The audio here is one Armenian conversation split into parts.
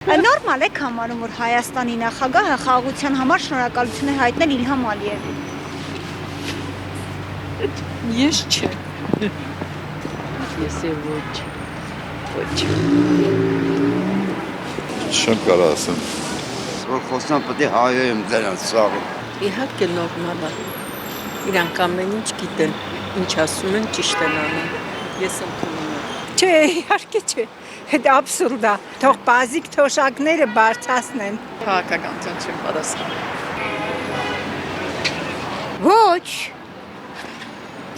Նորմալ է համարում, որ Հայաստանի նախագահը խաղաղության համար շնորհակալություն է հայտնել Իլհամ Ալիևին։ Ես չէ։ Ես ոչ։ Չեմ կարող ասեմ։ Որ խոսնան պետք է հայոյեմ դրանց սաղը։ Իհարկե նորմալ է։ Իրանք ամեն ինչ գիտեն, ինչ ասում են ճիշտ են անում։ Ես ընդունում եմ։ Չէ, իհարկե չէ։ Դա աբսուրդ է։ Թող բազիկ թոշակները բարձրացնեն։ Քաղաքականության չեմ պատասխանում։ Ոչ։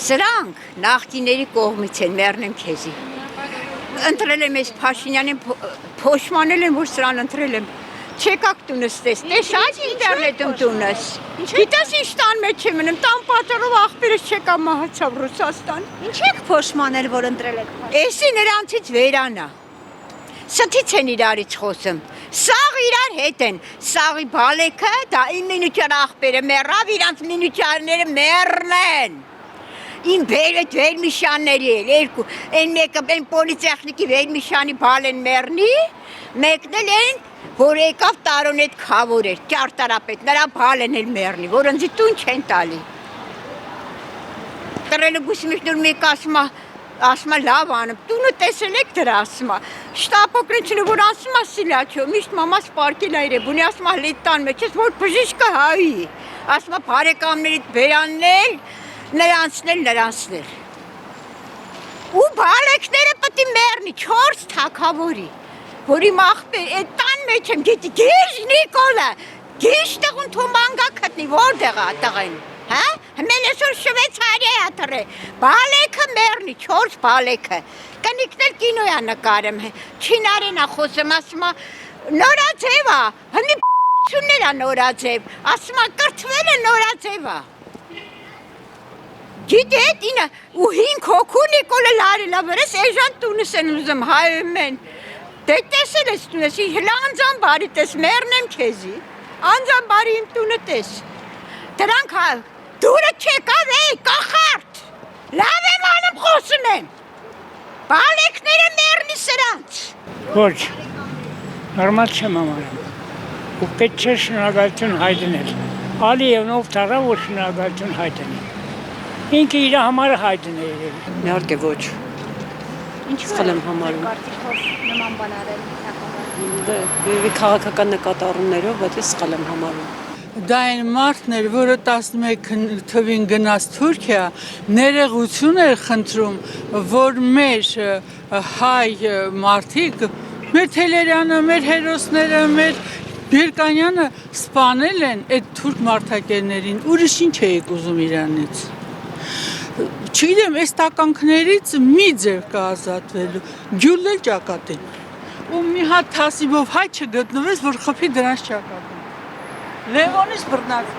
Սրանք նախկիների կողմից են, մեռնեմ քեզի։ Ընտրել եմ ես Փաշինյանին, փոշմանել եմ, որ սրան ընտրել եմ։ Չեկակ տունս տեսնես, շատ ինտերնետում տունս։ Գիտես ինչ տան մեջ եմ մնում, տան պատճառով աղբերս չեկա մահացավ Ռուսաստան։ Ինչ եք փոշմանել, որ ընտրել եք։ Էսի նրանցից վերանա։ Ստից են իրարից խոսում։ Սաղ իրար հետ են։ Սաղի բալեքը, դա իմ մինուճար աղբերը մեռավ, իրանց մինուճարները մեռնեն։ Իմ բերետ վերմիշանների էլ, երկու, են մեկը են պոլիտեխնիկի վերմիշանի բալ են մեռնի, մեկն էլ են, որ եկավ տարոն էտ քավոր էր, ճարտարապետ, նրա բալ են էլ մեռնի, որ ընձի տուն չեն տալի։ Տրելը գուսիմիշ նոր մեկ ասմա լավ անım, տունը տեսել եք դրա ասմա, շտապոկրինչինը, որ ասմա սիլաչո, միշտ մամաս պարկել այր է, բունի ասմա լետան մեջ ես, որ բժիշկը հայի, ասմա բարեկամներիդ վերաննել, նրանցնել։ Ու բալեքները պտի մերնի, 4 թակավորի, որ իմ աղբեր, էդ տան մեջ եմ, գետի, գիշ Նիկոլը, գիշ տղուն թումանգա կտնի, որ տղեն, հա? Հմեն այսօր Շվեցարիա աթր է, բալեքը մերնի, 4 բալեքը, կնիկներ կինոյա նկարեմ, չինարենա խոսեմ, ասմա, նորաձև ա, հնի п***ություններ ա նորաձև, ասմա, կրթվել է նորաձև ա։ Գիտետ ինը, ու 5 հոգու Նիկոլը լարելա վրես, էժան տունս են ուզում հայում են, դե տեսել ես տունս, հլա անձան բարի տես, մերնեմ քեզի, անձան բարի իմ տունը տես, դրանք դուրը չեկավ էի, կախարդ, լավ եմ անում խոսում եմ, բալեքները մերնի սրանց։ Ոչ, նորմալ չեմ համարում, ու պետք չէ շնորհակալություն հայտնել, Ալիևն ով թռավ, որ շնորհակալություն հայտնել։ Ինքը իր համարը հայտն է երևի։ Իհարկե ոչ։ Սխալ եմ համարում։ Կարծիքով նման բան արել Դե քաղաքական նկատառումներով, բայց ես սխալ եմ համարում։ Դա այն մարդն էր, որը 11 թվին գնաց Թուրքիա, ներողություն էր խնդրում, որ մեր հայ մարդիկ, մեր Թելերյանը, մեր հերոսները, մեր Բերկանյանը սպանել են այդ թուրք մարդակերներին, ուրիշ ինչ էիք ուզում իրանից։ Չգիտեմ, այս տականքներից մի ձև կա ազատվելու, գյուլել ճակատին, ու մի հատ թասիբով հայ չգտնվեց, որ խփի դրանց ճակատին։ Լևոնից բռնած